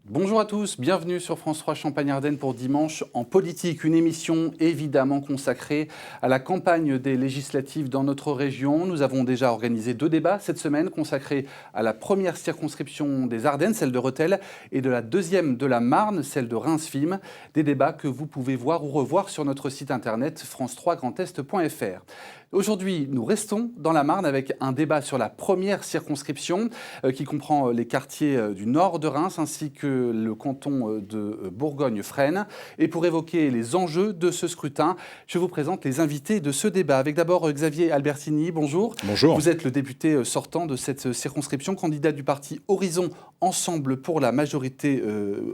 Bonjour à tous, bienvenue sur France 3 Champagne-Ardenne pour Dimanche en politique, une émission évidemment consacrée à la campagne des législatives dans notre région. Nous avons déjà organisé 2 débats cette semaine consacrés à la première circonscription des Ardennes, celle de Rethel, et de la deuxième de la Marne, celle de Reims-Fismes. Des débats que vous pouvez voir ou revoir sur notre site internet france3grandest.fr. Aujourd'hui, nous restons dans la Marne avec un débat sur la première circonscription qui comprend les quartiers du nord de Reims ainsi que le canton de Bourgogne-Fresnes. Et pour évoquer les enjeux de ce scrutin, je vous présente les invités de ce débat. Avec d'abord Xavier Albertini, bonjour. Bonjour. Vous êtes le député sortant de cette circonscription, candidat du parti Horizon Ensemble pour la majorité,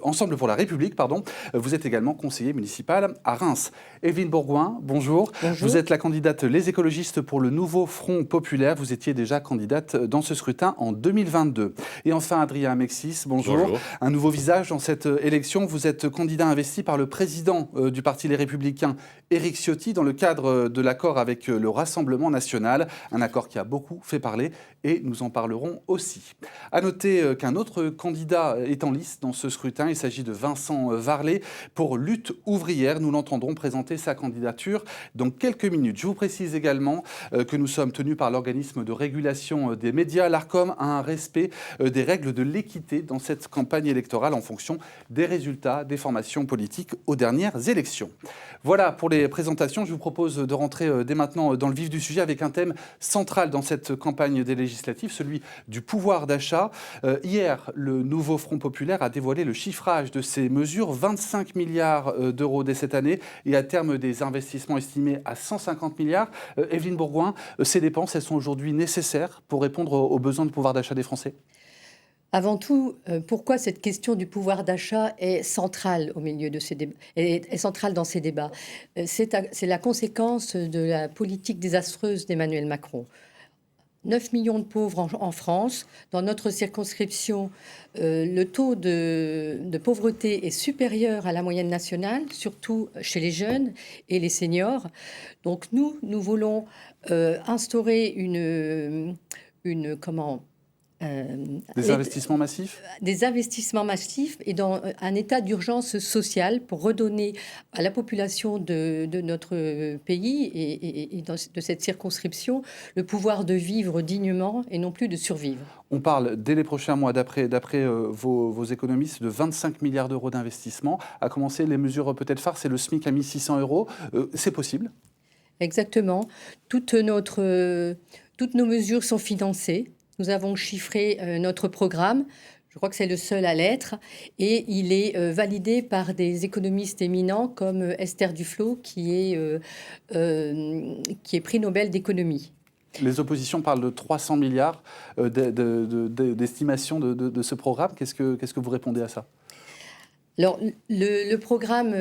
Ensemble pour la République, pardon. Vous êtes également conseiller municipal à Reims. Evelyne Bourgoin, bonjour. Bonjour. Vous êtes la candidate Les Écologistes pour le nouveau Front Populaire. Vous étiez déjà candidate dans ce scrutin en 2022. Et enfin, Adrien Mexis, bonjour. Bonjour. Un nouveau visage dans cette élection. Vous êtes candidat investi par le président du Parti Les Républicains, Éric Ciotti, dans le cadre de l'accord avec le Rassemblement National. Un accord qui a beaucoup fait parler et nous en parlerons aussi. À noter qu'un autre candidat est en lice dans ce scrutin. Il s'agit de Vincent Varlet pour Lutte ouvrière. Nous l'entendrons présenter sa candidature dans quelques minutes. Je vous précise également que nous sommes tenus par l'organisme de régulation des médias, l'ARCOM, à un respect des règles de l'équité dans cette campagne électorale en fonction des résultats des formations politiques aux dernières élections. Voilà pour les présentations. Je vous propose de rentrer dès maintenant dans le vif du sujet avec un thème central dans cette campagne des législatives, celui du pouvoir d'achat. Hier, le nouveau Front Populaire a dévoilé le chiffrage de ces mesures, 25 milliards d'euros dès cette année et à terme des investissements estimés à 150 milliards. Evelyne Bourgoin, ces dépenses, elles sont aujourd'hui nécessaires pour répondre aux besoins de pouvoir d'achat des Français ? Avant tout, pourquoi cette question du pouvoir d'achat est centrale au milieu de ces débats, est centrale dans ces débats ? C'est la conséquence de la politique désastreuse d'Emmanuel Macron. 9 millions de pauvres en France. Dans notre circonscription, le taux de pauvreté est supérieur à la moyenne nationale, surtout chez les jeunes et les seniors. Donc nous voulons instaurer des investissements massifs ? Des investissements massifs et dans un état d'urgence sociale pour redonner à la population de notre pays et de cette circonscription le pouvoir de vivre dignement et non plus de survivre. On parle dès les prochains mois, d'après vos économistes, de 25 milliards d'euros d'investissement. À commencer, les mesures peut-être phares, c'est le SMIC à 1 600 euros. C'est possible ? Exactement. Toutes nos mesures sont financées. Nous avons chiffré notre programme, je crois que c'est le seul à l'être, et il est validé par des économistes éminents comme Esther Duflo, qui est prix Nobel d'économie. Les oppositions parlent de 300 milliards d'estimation de ce programme. Qu'est-ce que vous répondez à ça ? Alors, le programme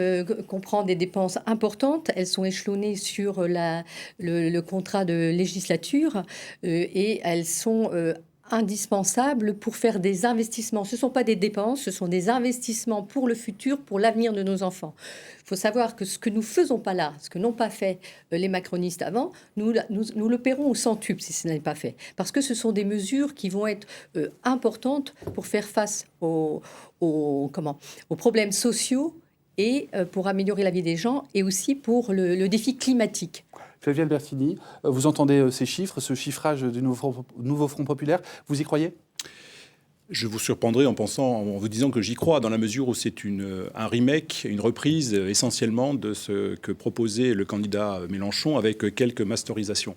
comprend des dépenses importantes. Elles sont échelonnées sur le contrat de législature et elles sont indispensables pour faire des investissements. Ce ne sont pas des dépenses, ce sont des investissements pour le futur, pour l'avenir de nos enfants. Il faut savoir que ce que nous ne faisons pas là, ce que n'ont pas fait les macronistes avant, nous le paierons au centuple si ce n'est pas fait. Parce que ce sont des mesures qui vont être importantes pour faire face aux problèmes sociaux et pour améliorer la vie des gens et aussi pour le défi climatique. Xavier Albertini, vous entendez ces chiffres, ce chiffrage du nouveau Front Populaire, vous y croyez ? Je vous surprendrai en vous disant que j'y crois, dans la mesure où c'est un remake, une reprise essentiellement de ce que proposait le candidat Mélenchon avec quelques masterisations.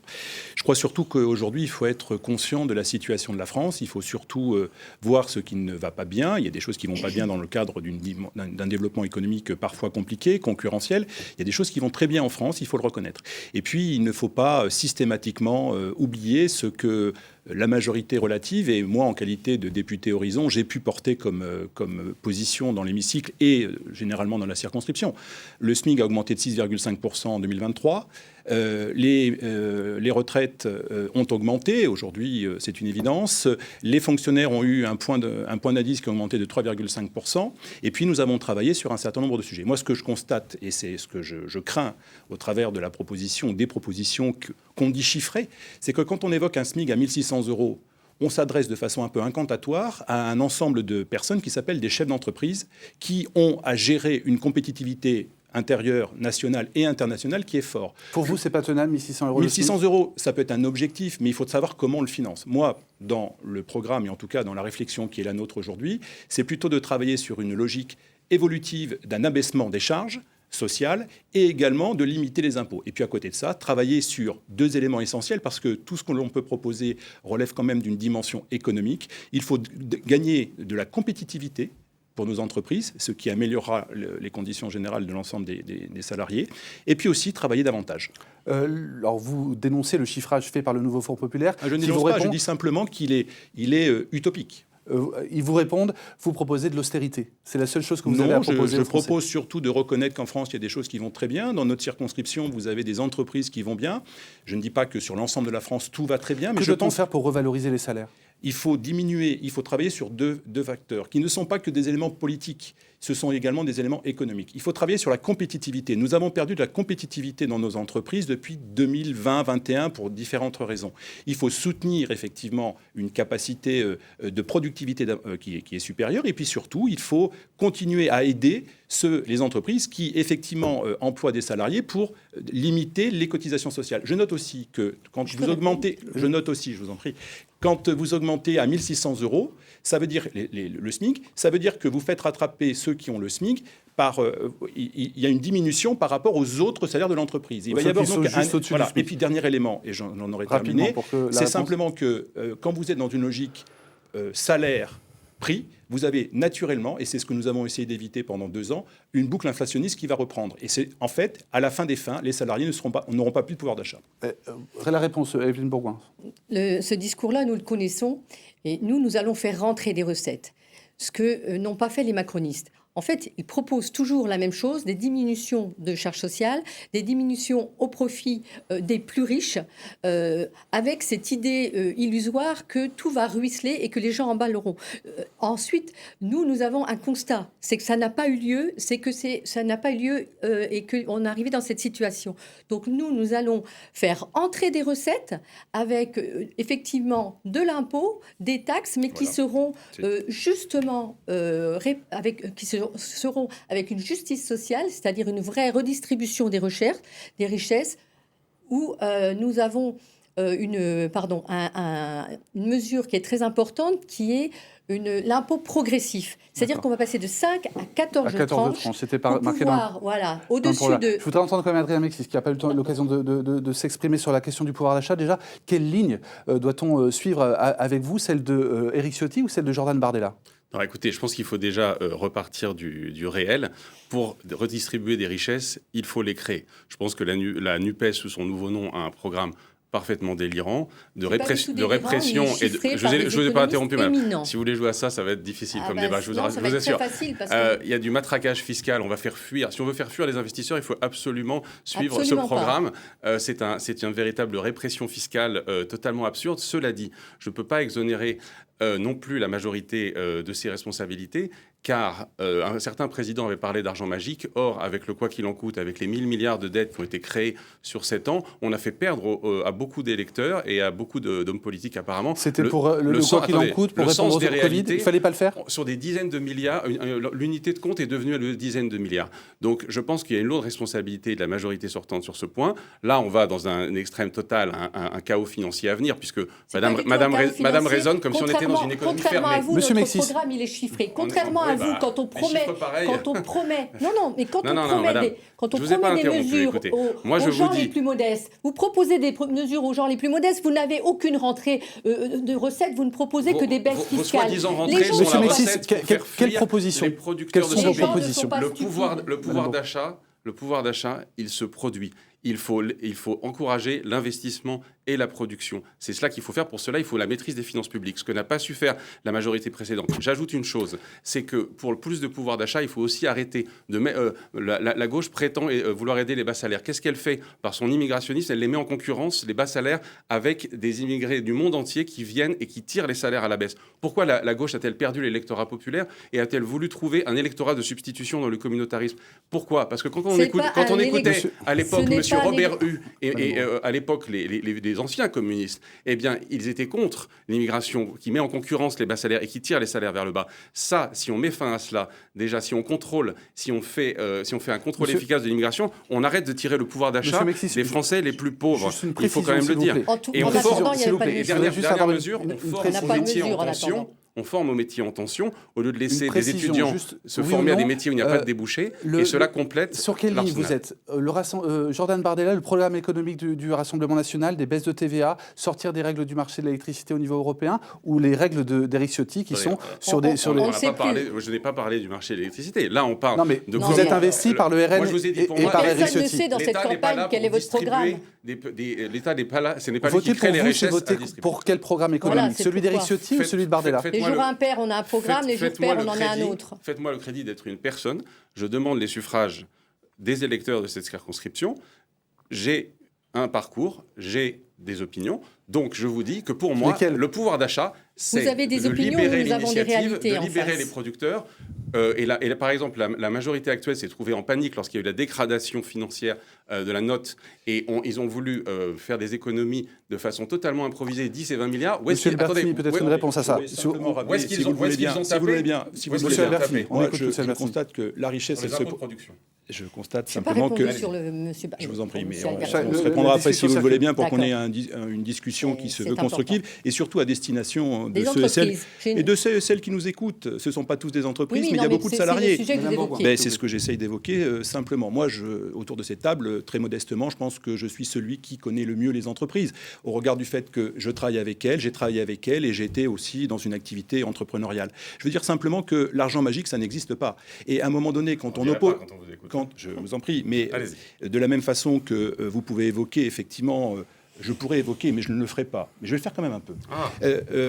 Je crois surtout qu'aujourd'hui, il faut être conscient de la situation de la France. Il faut surtout voir ce qui ne va pas bien. Il y a des choses qui ne vont pas bien dans le cadre d'un développement économique parfois compliqué, concurrentiel. Il y a des choses qui vont très bien en France, il faut le reconnaître. Et puis, il ne faut pas systématiquement oublier ce que la majorité relative, et moi, en qualité de député Horizon, j'ai pu porter comme position dans l'hémicycle et généralement dans la circonscription. Le SMIC a augmenté de 6,5% en 2023. Les retraites ont augmenté. Aujourd'hui, c'est une évidence. Les fonctionnaires ont eu un point d'indice qui a augmenté de 3,5%. Et puis, nous avons travaillé sur un certain nombre de sujets. Moi, ce que je constate, et c'est ce que je crains au travers de la proposition, des propositions qu'on dit chiffrées, c'est que quand on évoque un SMIC à 1 600 euros, on s'adresse de façon un peu incantatoire à un ensemble de personnes qui s'appellent des chefs d'entreprise, qui ont à gérer une compétitivité intérieure, nationale et internationale qui est fort. Pour vous, c'est pas tenable, 1 600 euros 1 600 euros, ça peut être un objectif, mais il faut savoir comment on le finance. Moi, dans le programme, et en tout cas dans la réflexion qui est la nôtre aujourd'hui, c'est plutôt de travailler sur une logique évolutive d'un abaissement des charges sociales et également de limiter les impôts. Et puis à côté de ça, travailler sur 2 éléments essentiels, parce que tout ce que l'on peut proposer relève quand même d'une dimension économique. Il faut gagner de la compétitivité pour nos entreprises, ce qui améliorera les conditions générales de l'ensemble des salariés, et puis aussi travailler davantage. Alors vous dénoncez le chiffrage fait par le nouveau Fonds populaire. Je ne dénonce pas, je dis simplement qu'il est utopique. Ils vous répondent, vous proposez de l'austérité. C'est la seule chose que vous avez à proposer. Je propose surtout de reconnaître qu'en France, il y a des choses qui vont très bien. Dans notre circonscription, vous avez des entreprises qui vont bien. Je ne dis pas que sur l'ensemble de la France, tout va très bien. Mais que doit-on faire pour revaloriser les salaires ? Il faut diminuer, il faut travailler sur deux facteurs qui ne sont pas que des éléments politiques, ce sont également des éléments économiques. Il faut travailler sur la compétitivité. Nous avons perdu de la compétitivité dans nos entreprises depuis 2020-2021 pour différentes raisons. Il faut soutenir effectivement une capacité de productivité qui est supérieure, et puis surtout, il faut continuer à aider les entreprises qui effectivement emploient des salariés pour limiter les cotisations sociales. Je note aussi que quand vous augmentez, je vous en prie, quand vous augmentez à 1 600 euros, ça veut dire le SMIC, ça veut dire que vous faites rattraper ceux qui ont le SMIC il y a une diminution par rapport aux autres salaires de l'entreprise. Il va y avoir donc voilà. Et puis dernier élément, et j'en aurai terminé, c'est simplement que quand vous êtes dans une logique salaire-prix, vous avez naturellement, et c'est ce que nous avons essayé d'éviter pendant 2 ans, une boucle inflationniste qui va reprendre. Et c'est en fait, à la fin des fins, les salariés n'auront pas plus de pouvoir d'achat. La réponse, Evelyne Bourgoin. Ce discours-là, nous le connaissons, et nous allons faire rentrer des recettes. Ce que n'ont pas fait les macronistes. En fait, ils proposent toujours la même chose, des diminutions de charges sociales, des diminutions au profit des plus riches, avec cette idée illusoire que tout va ruisseler et que les gens emballeront. Ensuite, nous avons un constat, c'est que ça n'a pas eu lieu, et qu'on est arrivé dans cette situation. Donc nous allons faire entrer des recettes avec effectivement de l'impôt, des taxes, mais qui seront justement seront avec une justice sociale, c'est-à-dire une vraie redistribution des richesses, où nous avons une mesure qui est très importante, qui est l'impôt progressif. C'est-à-dire qu'on va passer de 5 à 14 tranches. C'était marqué au-dessus de... Je voudrais entendre quand même Adrien Mexis, qui n'a pas eu l'occasion de s'exprimer sur la question du pouvoir d'achat. Déjà, quelle ligne doit-on suivre avec vous, celle de Éric Ciotti ou celle de Jordan Bardella ? Alors écoutez, je pense qu'il faut déjà repartir du réel. Pour redistribuer des richesses, il faut les créer. Je pense que la NUPES, sous son nouveau nom, a un programme parfaitement délirant, de répression. Et je ne vous ai pas interrompu, madame. Si vous voulez jouer à ça, ça va être difficile comme débat, je vous assure. Il y a du matraquage fiscal, on va faire fuir. Si on veut faire fuir les investisseurs, il faut absolument suivre ce programme. C'est une véritable répression fiscale totalement absurde. Cela dit, je ne peux pas exonérer non plus la majorité de ses responsabilités, car un certain président avait parlé d'argent magique. Or, avec le quoi qu'il en coûte, avec les 1 000 milliards de dettes qui ont été créées sur 7 ans, on a fait perdre à beaucoup d'électeurs et à beaucoup d'hommes politiques apparemment. C'était pour le quoi qu'il en coûte, pour répondre au Covid, il ne fallait pas le faire ? Sur des dizaines de milliards, l'unité de compte est devenue de dizaines de milliards. Donc je pense qu'il y a une lourde responsabilité de la majorité sortante sur ce point. Là, on va dans un extrême total, un chaos financier à venir, puisque Madame raisonne comme si on était dans une économie fermée. Contrairement à vous, notre programme, il est chiffré. Contrairement à vous, quand on promet, des mesures aux gens les plus modestes, vous proposez des mesures aux gens les plus modestes, vous n'avez aucune rentrée de recettes, vous ne proposez que des baisses fiscales. Vos soi-disant rentrées sont la recette pour faire fuir propositions les producteurs de Quelles sont vos propositions ? Le pouvoir d'achat, il se produit. Il faut encourager l'investissement et la production. C'est cela qu'il faut faire. Pour cela, il faut la maîtrise des finances publiques, ce que n'a pas su faire la majorité précédente. J'ajoute une chose, c'est que pour plus de pouvoir d'achat, il faut aussi arrêter de la gauche prétend vouloir aider les bas salaires. Qu'est-ce qu'elle fait ? Par son immigrationnisme, elle les met en concurrence, les bas salaires, avec des immigrés du monde entier qui viennent et qui tirent les salaires à la baisse. Pourquoi la gauche a-t-elle perdu l'électorat populaire et a-t-elle voulu trouver un électorat de substitution dans le communautarisme ? Pourquoi ? Parce que quand on écoutait à l'époque M. pas un Robert Hue et à l'époque les anciens communistes, eh bien, ils étaient contre l'immigration qui met en concurrence les bas salaires et qui tire les salaires vers le bas. Ça, si on met fin à cela, déjà, si on contrôle, si on fait un contrôle efficace de l'immigration, on arrête de tirer le pouvoir d'achat des Français les plus pauvres. Il faut quand même le dire. Et en attendant, il n'y avait pas de mesure. Dernière mesure, on forme aux métiers en tension, au lieu de laisser des étudiants se former à des métiers où il n'y a pas de débouchés, et cela complète. Sur quelle ligne vous êtes Jordan Bardella, le programme économique du Rassemblement national, des baisses de TVA, sortir des règles du marché de l'électricité au niveau européen, ou les règles d'Éric Ciotti qui sont sur les... Je n'ai pas parlé du marché de l'électricité. Là, on parle de... Vous êtes investi par le RN et par Éric Ciotti. Personne ne sait dans cette campagne quel est votre programme. L'État n'est pas là, ce n'est pas lui qui crée les richesses à distribuer. Pour quel programme économique? Celui d'Éric Ciotti ou celui de Bardella? Les jours impairs, on a un programme, les jours pairs, on en a un autre. Faites-moi le crédit d'être une personne. Je demande les suffrages des électeurs de cette circonscription. J'ai un parcours, j'ai des opinions. Donc, je vous dis que pour moi, le pouvoir d'achat, c'est de libérer l'initiative, de libérer les producteurs. Et là, par exemple, la majorité actuelle s'est trouvée en panique lorsqu'il y a eu la dégradation financière de la note. Et ils ont voulu faire des économies de façon totalement improvisée, 10 et 20 milliards. Monsieur Albertini, peut-être une réponse à ça. Où est-ce qu'ils ont tapé? Monsieur Albertini, je constate que la richesse... Je constate simplement que... Je vous en prie, mais on se répondra après si vous le voulez bien pour qu'on ait une discussion qui se veut constructive et surtout à destination de ceux et celles, et de ceux et celles qui nous écoutent. Ce ne sont pas tous des entreprises, mais il y a beaucoup de salariés. C'est ce que j'essaye d'évoquer simplement. Moi, autour de cette table, très modestement, je pense que je suis celui qui connaît le mieux les entreprises. Au regard du fait que je travaille avec elles, j'ai travaillé avec elles et j'ai été aussi dans une activité entrepreneuriale. Je veux dire simplement que l'argent magique, ça n'existe pas. Et à un moment donné, quand on oppose... Je vous en prie, mais de la même façon que vous pouvez évoquer, effectivement, je pourrais évoquer, mais je ne le ferai pas. Mais je vais le faire quand même un peu.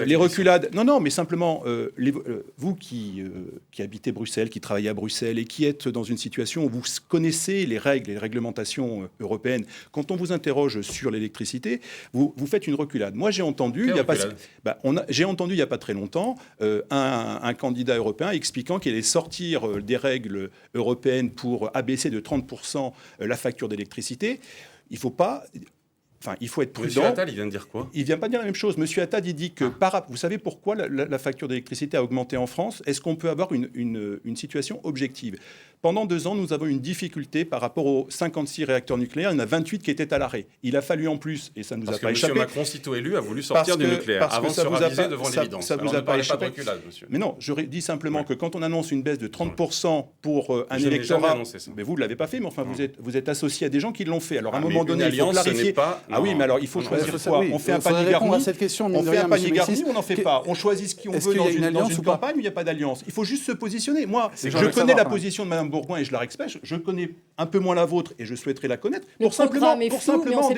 Les reculades... Non, mais simplement, vous qui habitez Bruxelles, qui travaillez à Bruxelles et qui êtes dans une situation où vous connaissez les règles, les réglementations européennes, quand on vous interroge sur l'électricité, vous faites une reculade. Moi, j'ai entendu, il n'y a pas très longtemps, un candidat européen expliquant qu'il allait sortir des règles européennes pour abaisser de 30% la facture d'électricité. Il faut être prudent. Monsieur Attal, il vient de dire quoi? Il ne vient pas dire la même chose. Monsieur Attal, il dit que vous savez pourquoi la facture d'électricité a augmenté en France? Est-ce qu'on peut avoir une situation objective? Pendant 2 ans, nous avons une difficulté par rapport aux 56 réacteurs nucléaires. Il y en a 28 qui étaient à l'arrêt. Il a fallu en plus, et ça ne nous a pas échappé... Parce que M. Macron, sitôt élu, a voulu sortir du nucléaire avant de se raviser devant l'évidence. Ça ne vous a pas échappé. Mais non, je dis simplement que quand on annonce une baisse de 30% pour un électorat... Mais vous ne l'avez pas fait, mais enfin, vous êtes associé à des gens qui l'ont fait. Alors, à un moment donné, il faut clarifier... Ah oui, mais alors, il faut choisir quoi? On fait un panier garni? On fait un panier garni ou on n'en fait pas? On choisit ce qu'on veut dans une campagne ou il n'y a pas d'alliance? Il faut juste se positionner. Moi, je connais la position de Mme Bourgoin et je la respecte. Je connais un peu moins la vôtre et je souhaiterais la connaître pour simplement en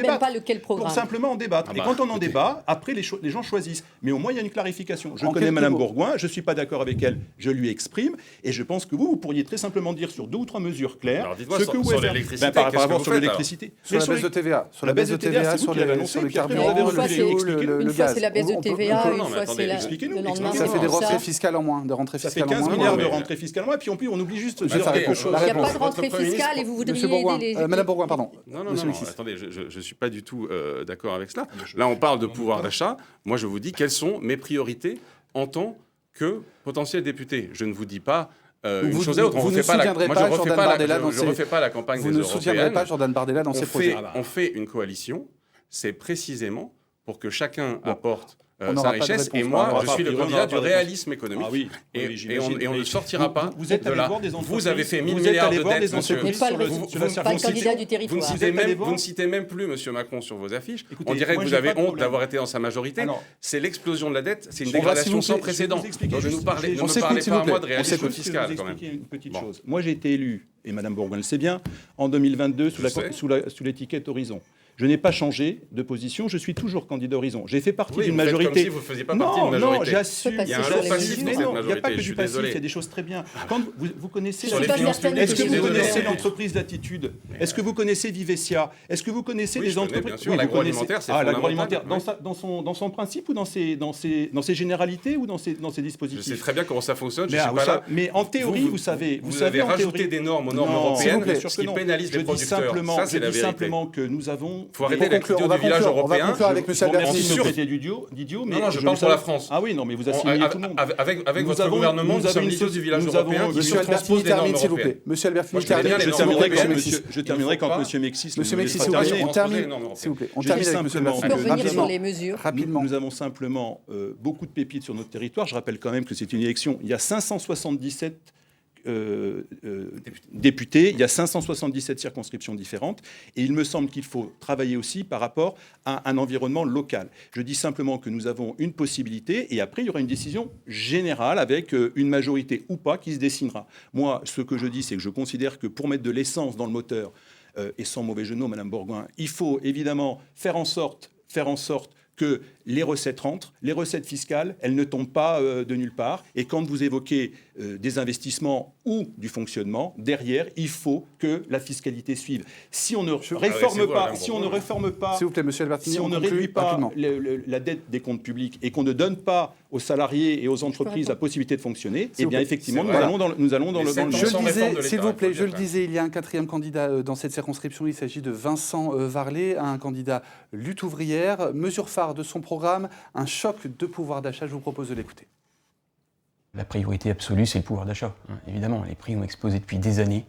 débattre. Et quand on en débat, après les gens choisissent. Mais au moins il y a une clarification. Je connais Madame Bourgoin, je ne suis pas d'accord avec elle, je lui exprime et je pense que vous pourriez très simplement dire sur 2 ou 3 mesures claires ce que vous voulez faire. Par rapport sur l'électricité. Sur la baisse de TVA. Sur la baisse de TVA, sur le carburant, le gaz. C'est la baisse de TVA, une fois c'est la... Ça fait des rentrées fiscales en moins. Ça fait 15 milliards de rentrées fiscales en moins. Et puis on oublie juste quelque chose. Il n'y a pas de rentrée fiscale et vous voudriez aider les... Madame Bourgoin, pardon. Non, attendez, je ne suis pas du tout d'accord avec cela. Là, on parle de pouvoir d'achat. Moi, je vous dis quelles sont mes priorités en tant que potentiel député. Je ne vous dis pas une chose et l'autre. Vous ne soutiendrez pas Jordan Bardella dans Je ne refais pas la campagne des Européennes. Vous ne soutiendrez pas Jordan Bardella dans ses projets. On fait une coalition, c'est précisément pour que chacun apporte sa richesse. Et moi, je suis le candidat du réalisme économique. Ah oui, et on ne sortira pas de là. Vous avez fait 1000 milliards de dettes, monsieur. Pas le candidat du territoire. Vous ne citez même plus M. Macron sur vos affiches. On dirait que vous avez honte d'avoir été dans sa majorité. C'est l'explosion de la dette, c'est une dégradation sans précédent. Donc ne me parlez pas à moi de réalisme fiscal quand même. Une petite chose. Moi, j'ai été élu, et Mme Bourgoin le sait bien, en 2022 sous l'étiquette Horizon. Je n'ai pas changé de position, je suis toujours candidat Horizon. J'ai fait partie Oui, d'une vous faites majorité. comme si vous ne faisiez pas partie d'une majorité. Non, j'assume. Il y a un lot passif dans cette Il n'y a pas que majorité, je du suis passif, désolé. il y a des choses très bien. Quand vous connaissez... Sur les pas finances certaine publiques, Est-ce que je suis vous désolé. connaissez l'entreprise d'attitude? Est-ce que vous connaissez Vivescia? Est-ce que vous connaissez Oui, des je connais, entreprises? bien sûr. Oui, vous L'agroalimentaire, connaissez. c'est l'agroalimentaire. fondamental. Dans son principe ou dans ses généralités ou dans ses Je dispositifs? sais très bien comment ça fonctionne, je Mais, suis pas là. mais en théorie, vous savez... Vous avez en rajouté théorie- des normes aux normes Non, européennes, bien sûr ce que qui non. pénalise les producteurs. Ça, c'est la Je dis vérité. simplement que nous avons... Il faut arrêter d'être conclure, idiot du village on va européen. conclure avec M. Merci de Albertini. me traiter d'idiot, mais Non, je parle pour la France. Ah oui, non, mais vous assimilez tout le monde. Avec Nous votre avons- gouvernement, nous nous avons sommes une l'idiot du village nous avons- européen qui Monsieur transpose Albertini, des normes termine, s'il vous européennes. plaît. Monsieur Albertini, Moi, je connais termine. bien les Je normes terminerai européennes. je terminerai quand M. Mexis Monsieur me Mexis, laissera s'il vous plaît, terminer. on termine. Non, mais S'il vous plaît, on Je termine dis avec M. simplement On Albertini. peut revenir Rapidement. sur les mesures. Rapidement. Nous avons simplement beaucoup de pépites sur notre territoire. Je rappelle quand même que c'est une élection. Il y a 577 députés, il y a 577 circonscriptions différentes, et il me semble qu'il faut travailler aussi par rapport à un environnement local. Je dis simplement que nous avons une possibilité, et après il y aura une décision générale avec une majorité ou pas qui se dessinera. Moi, ce que je dis, c'est que je considère que pour mettre de l'essence dans le moteur, et sans mauvais jeu de mots, Madame Bourgoin, il faut évidemment faire en sorte que les recettes rentrent, les recettes fiscales, elles ne tombent pas de nulle part. Et quand vous évoquez des investissements ou du fonctionnement, derrière, il faut que la fiscalité suive. Si on ne réforme pas, S'il vous plaît, Monsieur Albertini, si on ne conclut réduit pas rapidement. la dette des comptes publics et qu'on ne donne pas aux salariés et aux entreprises la possibilité de fonctionner, eh bien effectivement, nous allons dans le Je bon Je Sans le réforme disais, de s'il l'État, vous plaît, il faut je le dire. disais, il y a un quatrième candidat dans cette circonscription. Il s'agit de Vincent Varlet, un candidat lutte ouvrière. Mesure phare de son programme, un choc de pouvoir d'achat. Je vous propose de l'écouter. La priorité absolue, c'est le pouvoir d'achat. Évidemment, les prix ont explosé depuis des années.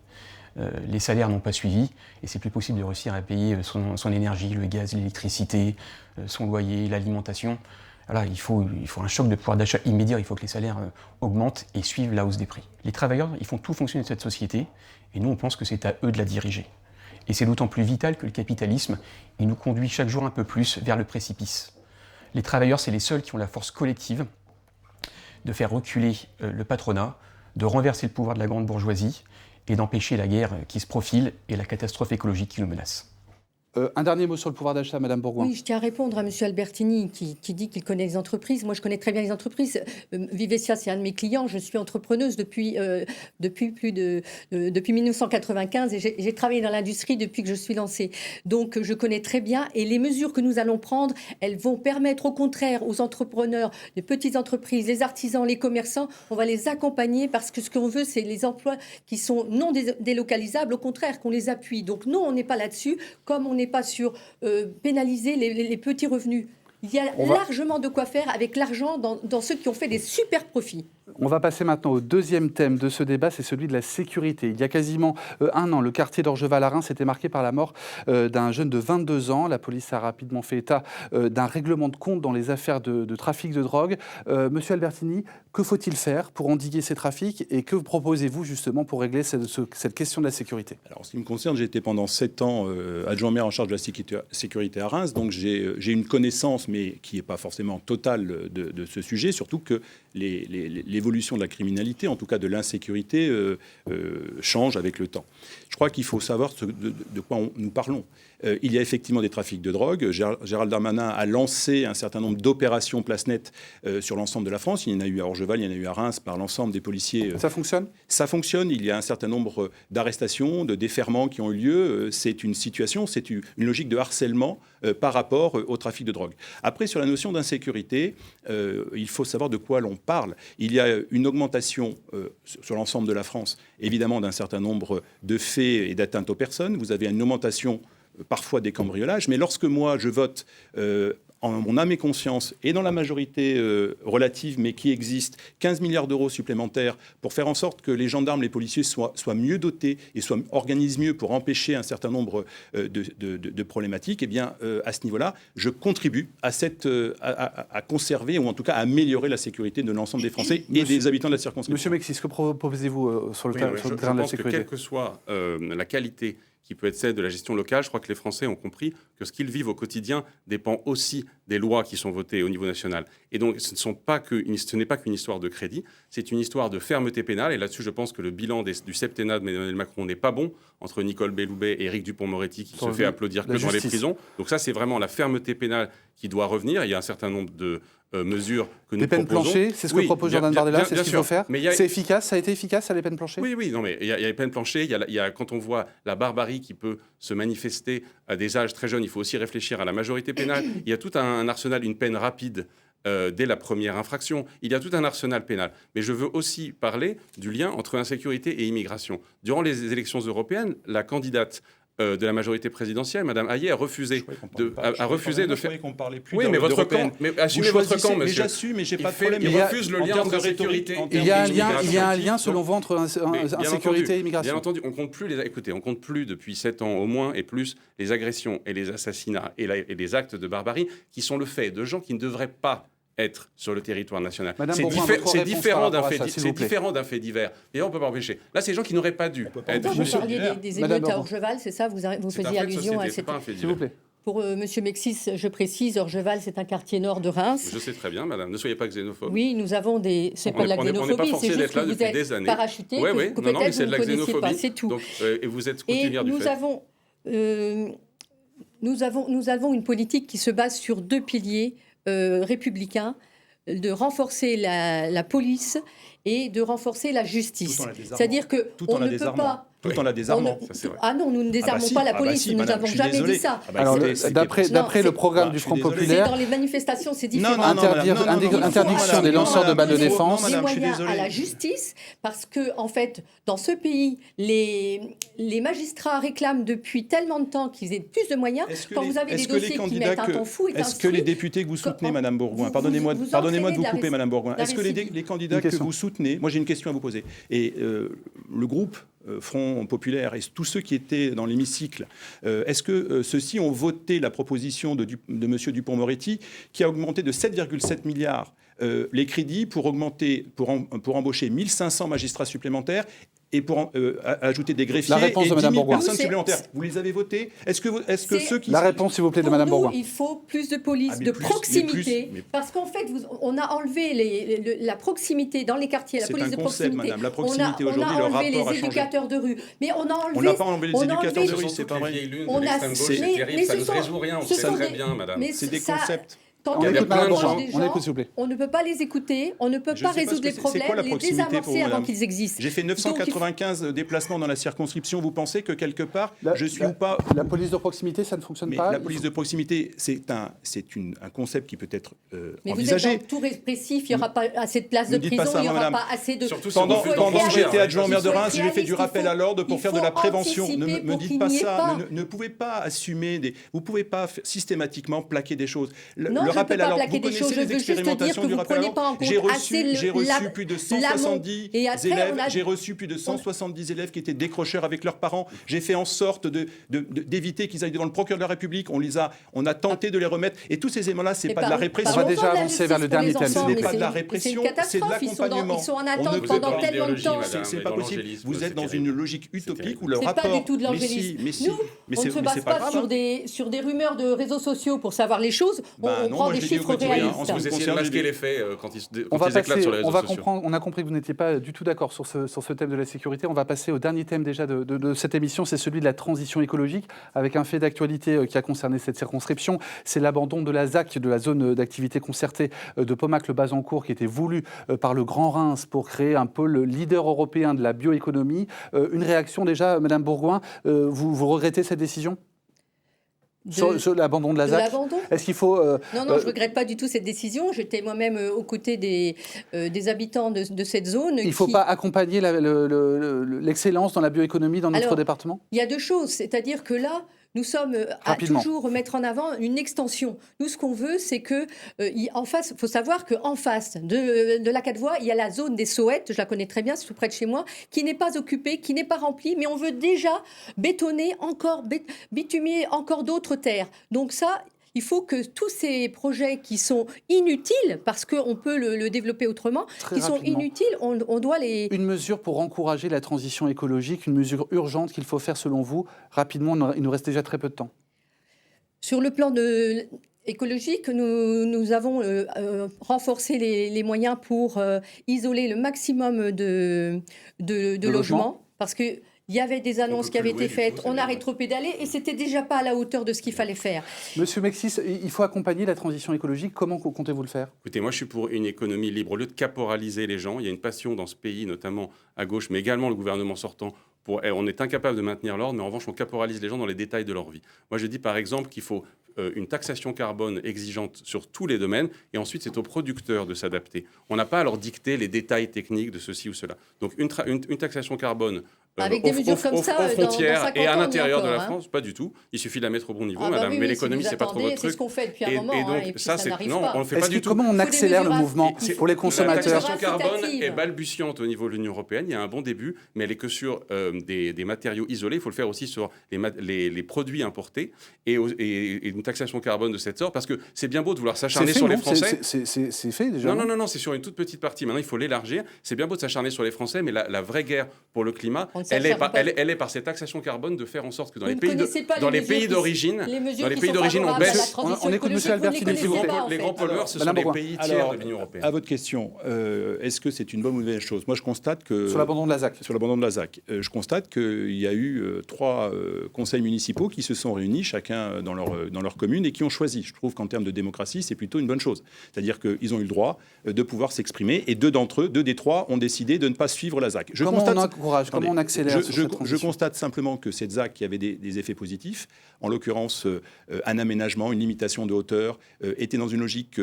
Les salaires n'ont pas suivi et c'est plus possible de réussir à payer son énergie, le gaz, l'électricité, son loyer, l'alimentation. Voilà, il faut un choc de pouvoir d'achat immédiat. Il faut que les salaires augmentent et suivent la hausse des prix. Les travailleurs, ils font tout fonctionner cette société et nous, on pense que c'est à eux de la diriger. Et c'est d'autant plus vital que le capitalisme, il nous conduit chaque jour un peu plus vers le précipice. Les travailleurs, c'est les seuls qui ont la force collective de faire reculer le patronat, de renverser le pouvoir de la grande bourgeoisie et d'empêcher la guerre qui se profile et la catastrophe écologique qui nous menace. Un dernier mot sur le pouvoir d'achat, Madame Bourgoin. Oui, je tiens à répondre à M. Albertini qui dit qu'il connaît les entreprises. Moi, je connais très bien les entreprises. Vivescia, c'est un de mes clients. Je suis entrepreneuse depuis 1995 et j'ai travaillé dans l'industrie depuis que je suis lancée. Donc, je connais très bien. Et les mesures que nous allons prendre, elles vont permettre au contraire aux entrepreneurs, les petites entreprises, les artisans, les commerçants, on va les accompagner parce que ce qu'on veut, c'est les emplois qui sont non délocalisables. Au contraire, qu'on les appuie. Donc, non, on n'est pas là-dessus. Comme on n'est pas sur pénaliser les petits revenus. Il y a largement de quoi faire avec l'argent dans ceux qui ont fait des super profits. On va passer maintenant au deuxième thème de ce débat, c'est celui de la sécurité. Il y a quasiment un an, le quartier d'Orgeval à Reims était marqué par la mort d'un jeune de 22 ans. La police a rapidement fait état d'un règlement de compte dans les affaires de trafic de drogue. Monsieur Albertini, que faut-il faire pour endiguer ces trafics et que proposez-vous justement pour régler cette question de la sécurité? Alors, en ce qui me concerne, j'ai été pendant 7 ans adjoint maire en charge de la sécurité à Reims, donc j'ai une connaissance, mais qui n'est pas forcément totale de ce sujet, surtout que l'évolution de la criminalité, en tout cas de l'insécurité, change avec le temps. Je crois qu'il faut savoir de quoi nous parlons. Il y a effectivement des trafics de drogue. Gérald Darmanin a lancé un certain nombre d'opérations place nette sur l'ensemble de la France. Il y en a eu à Orgeval, il y en a eu à Reims par l'ensemble des policiers. Ça fonctionne ? Ça fonctionne. Il y a un certain nombre d'arrestations, de déferments qui ont eu lieu. C'est une situation, c'est une logique de harcèlement par rapport au trafic de drogue. Après, sur la notion d'insécurité, il faut savoir de quoi l'on parle. Il y a une augmentation sur l'ensemble de la France, évidemment, d'un certain nombre de faits et d'atteintes aux personnes. Vous avez une augmentation parfois des cambriolages, mais lorsque moi je vote en mon âme et conscience et dans la majorité relative, mais qui existe, 15 milliards d'euros supplémentaires pour faire en sorte que les gendarmes, les policiers soient mieux dotés et organisent mieux pour empêcher un certain nombre de problématiques, eh bien, à ce niveau-là, je contribue à conserver ou en tout cas à améliorer la sécurité de l'ensemble des Français et des habitants de la circonscription. Monsieur Mexis, que proposez-vous sur le terrain de la sécurité? Quelle que soit la qualité qui peut être celle de la gestion locale. Je crois que les Français ont compris que ce qu'ils vivent au quotidien dépend aussi des lois qui sont votées au niveau national. Et donc, ce n'est pas qu'une histoire de crédit, c'est une histoire de fermeté pénale. Et là-dessus, je pense que le bilan du septennat d'Emmanuel Macron n'est pas bon, entre Nicole Belloubet et Éric Dupond-Moretti, qui se fait applaudir que dans les prisons. Donc ça, c'est vraiment la fermeté pénale qui doit revenir. Il y a un certain nombre de mesures que nous proposons. Les peines planchées, c'est ce que propose Jordan Bardella, c'est ce qu'il faut faire. C'est efficace, ça a été efficace, ça, les peines planchées? Oui, non, mais il y a les peines planchées, quand on voit la barbarie qui peut se manifester à des âges très jeunes, il faut aussi réfléchir à la majorité pénale. Il y a tout un arsenal, une peine rapide dès la première infraction. Il y a tout un arsenal pénal. Mais je veux aussi parler du lien entre insécurité et immigration. Durant les élections européennes, la candidate de la majorité présidentielle, Mme Hayet, a refusé de faire. Qu'on parlait plus oui, mais votre camp, mais assumez votre camp, monsieur. Mais j'assume, mais j'ai pas de problème. Il refuse le lien entre insécurité. Il y a un lien, selon vous, entre insécurité et immigration. Bien entendu, on compte plus depuis 7 ans au moins et plus les agressions et les assassinats et les actes de barbarie qui sont le fait de gens qui ne devraient pas être sur le territoire national. C'est différent d'un fait divers. Et on ne peut pas empêcher. Là, c'est des gens qui n'auraient pas dû être. Vous parliez des émeutes à Orgeval, c'est ça? Vous faisiez allusion à cette... S'il vous plaît. Pour M. Mexis, je précise, Orgeval, c'est un quartier nord de Reims. Je sais très bien, madame. Ne soyez pas xénophobe. Oui, nous avons des... C'est pas de la xénophobie, c'est juste que vous êtes parachuté, que peut-être vous ne connaissiez pas, c'est tout. Et vous êtes coutumière du fait. Nous avons une politique qui se base sur 2 piliers républicains, de renforcer la police et de renforcer la justice. C'est-à-dire qu'on ne peut pas... Tout en la désarmant. Ah non, nous ne désarmons pas la police, nous n'avons jamais dit ça. Alors, d'après le programme du Front Populaire... Dans les manifestations, c'est différent. Interdiction des lanceurs de balles de défense. Des moyens à la justice, parce que, en fait, dans ce pays, les magistrats réclament depuis tellement de temps qu'ils aient plus de moyens. Quand vous avez des dossiers qui mettent un temps fou et est-ce que les députés que vous soutenez, Madame Bourgoin, pardonnez-moi de vous couper, Madame Bourgoin, est-ce que les candidats que vous soutenez, moi j'ai une question à vous poser, et le groupe Front Populaire et tous ceux qui étaient dans l'hémicycle, est-ce que ceux-ci ont voté la proposition de M. Dupond-Moretti qui a augmenté de 7,7 milliards les crédits pour embaucher 1500 magistrats supplémentaires et pour ajouter des greffiers et 10 000 personnes supplémentaires. Vous les avez votés? Est-ce que ceux qui... La réponse, s'il vous plaît, de Mme Bourgoin. Il faut plus de police, de proximité, parce qu'en fait, on a enlevé la proximité dans les quartiers, la police de proximité. Madame. La proximité, aujourd'hui, le rapport a changé. On a enlevé les éducateurs de rue. Mais on a enlevé... On n'a pas enlevé les éducateurs de rue, c'est pas vrai. C'est terrible, ça ne résout rien, on sait très bien, madame. C'est des concepts. Quand on écoute, s'il vous plaît. On ne peut pas les écouter, on ne peut pas résoudre les problèmes, les désamorcer avant qu'ils existent. J'ai fait 995 déplacements dans la circonscription. Vous pensez que quelque part, je suis ou pas... La police de proximité, ça ne fonctionne pas? La police de proximité, c'est un concept qui peut être mais envisagé. Vous êtes dans tout répressif, il n'y aura pas assez de places de prison, il n'y aura pas assez de... Pendant que j'étais adjoint au maire de Reims, j'ai fait du rappel à l'ordre pour faire de la prévention. Ne me dites pas ça. Ne pouvez pas assumer des... Vous ne pouvez pas systématiquement plaquer des choses. Le rappel à l'ordre, vous connaissez les expérimentations du rappel à l'ordre. J'ai reçu plus de 170 élèves. J'ai reçu plus de 170 élèves qui étaient décrocheurs avec leurs parents. J'ai fait en sorte d'éviter qu'ils aillent devant le procureur de la République. On a tenté de les remettre. Et tous ces éléments-là, c'est pas de la répression. On va déjà avancer vers le dernier thème. Ce n'est pas de la répression, c'est de l'accompagnement. Ils sont en attente pendant tellement de temps. C'est pas possible. Vous êtes dans une logique utopique où le rapport... C'est pas du tout de l'angélisme. Nous, on ne se base pas sur des rumeurs de réseaux sociaux pour savoir les choses. On prend des chiffres réalistes. Vous essayez de masquer les faits quand ils éclatent sur les réseaux sociaux. On a compris que vous n'étiez pas du tout d'accord sur ce thème de la sécurité. On va passer au dernier thème déjà de cette émission, c'est celui de la transition écologique, avec un fait d'actualité qui a concerné cette circonscription. C'est l'abandon de la ZAC, de la zone d'activité concertée de Pomac-le-Bazancourt, qui était voulu par le Grand Reims pour créer un pôle leader européen de la bioéconomie. Une réaction déjà, Madame Bourgoin, vous regrettez cette décision ? Sur l'abandon de la ZAC. Est-ce qu'il faut... Non, je ne regrette pas du tout cette décision. J'étais moi-même aux côtés des habitants de cette zone. Il ne faut pas accompagner l'excellence dans la bioéconomie dans notre département ? Il y a 2 choses. C'est-à-dire que là, nous sommes à toujours mettre en avant une extension. Nous, ce qu'on veut, c'est que en face, il faut savoir qu'en face de la 4 voies, il y a la zone des Sauettes, je la connais très bien, c'est tout près de chez moi, qui n'est pas occupée, qui n'est pas remplie, mais on veut déjà bétonner encore, bitumer encore d'autres terres. Donc ça, Il faut que tous ces projets qui sont inutiles, parce qu'on peut le développer autrement, qui sont inutiles, on doit les... Une mesure pour encourager la transition écologique, une mesure urgente qu'il faut faire selon vous. Rapidement, il nous reste déjà très peu de temps. Sur le plan écologique, nous avons renforcé les moyens pour isoler le maximum de logements, parce qu'il y avait des annonces qui avaient été faites, on a rétropédalé et c'était déjà pas à la hauteur de ce qu'il fallait faire. Monsieur Mexis, il faut accompagner la transition écologique. Comment comptez-vous le faire? Écoutez, moi je suis pour une économie libre. Au lieu de caporaliser les gens, il y a une passion dans ce pays, notamment à gauche, mais également le gouvernement sortant. On est incapable de maintenir l'ordre, mais en revanche on caporalise les gens dans les détails de leur vie. Moi je dis par exemple qu'il faut une taxation carbone exigeante sur tous les domaines, et ensuite c'est aux producteurs de s'adapter. On n'a pas à leur dicter les détails techniques de ceci ou cela. Donc une taxation carbone avec des mesures comme ça, aux frontières dans 50 et à ans, l'intérieur de la hein. France, pas du tout. Il suffit de la mettre au bon niveau, Ah bah madame. oui, mais oui, l'économie, si c'est pas trop votre c'est truc. ce qu'on fait depuis un moment. donc, et puis ça, n'arrive non, pas. on le fait pas du tout. Comment on accélère le mouvement pour les consommateurs? La taxation carbone incitative. est balbutiante au niveau de l'Union européenne. Il y a un bon début, mais elle est que sur des matériaux isolés. Il faut le faire aussi sur les produits importés et une taxation carbone de cette sorte, parce que c'est bien beau de vouloir s'acharner sur les Français. C'est fait déjà. Non, c'est sur une toute petite partie. Maintenant, il faut l'élargir. C'est bien beau de s'acharner sur les Français, mais la vraie guerre pour le climat, elle est par cette taxation carbone de faire en sorte que dans les pays d'origine, on baisse. On écoute M. Albertini. Les grands pollueurs, ce sont les pays tiers de l'Union européenne. À votre question, est-ce que c'est une bonne ou une mauvaise chose? Moi, je constate que... Sur l'abandon de la ZAC. Sur l'abandon de la ZAC. Je constate qu'il y a eu 3 conseils municipaux qui se sont réunis, chacun dans leur commune, et qui ont choisi. Je trouve qu'en termes de démocratie, c'est plutôt une bonne chose. C'est-à-dire qu'ils ont eu le droit de pouvoir s'exprimer, et 2 des 3 ont décidé de ne pas suivre la ZAC. Comment on encourage, comment on accélère je constate simplement que cette ZAC qui avait des effets positifs, en l'occurrence un aménagement, une limitation de hauteur, était dans une logique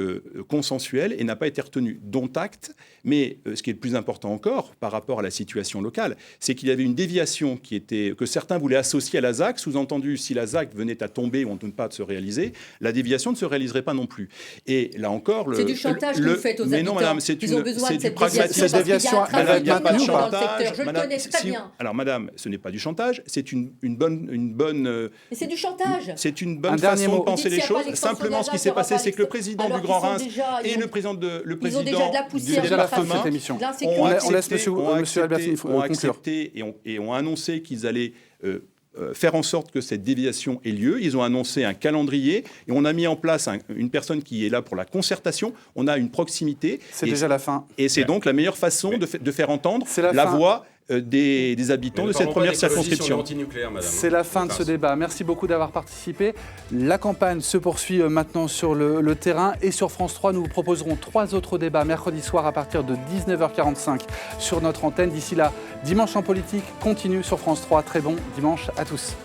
consensuelle et n'a pas été retenue. Dont acte, mais ce qui est le plus important encore par rapport à la situation locale, c'est qu'il y avait une déviation que certains voulaient associer à la ZAC, sous-entendu si la ZAC venait à tomber ou ne pas se réaliser, la déviation ne se réaliserait pas non plus. Et là encore... C'est du chantage que vous faites aux habitants. Mais non, madame, c'est Ils ont besoin de du cette pragmatisme. Cette déviation, il n'y a pas de chantage. chantage. Je le connais très bien. Alors, madame, ce n'est pas du chantage, c'est une bonne... Mais c'est du chantage. C'est une bonne façon de penser les choses. Simplement, ce qui s'est passé, c'est que le président du Grand Reims et le président ils ont déjà de la poussière. C'est déjà la fin de cette émission. On laisse M. Albertini conclure. Et ont annoncé qu'ils allaient faire en sorte que cette déviation ait lieu. Ils ont annoncé un calendrier et on a mis en place une personne qui est là pour la concertation. On a une proximité. C'est déjà la fin. Et c'est donc la meilleure façon de faire entendre la voix des habitants de cette première circonscription. C'est la fin de ce débat. Merci beaucoup d'avoir participé. La campagne se poursuit maintenant sur le terrain et sur France 3, nous vous proposerons 3 autres débats mercredi soir à partir de 19h45 sur notre antenne. D'ici là, Dimanche en politique continue sur France 3. Très bon dimanche à tous.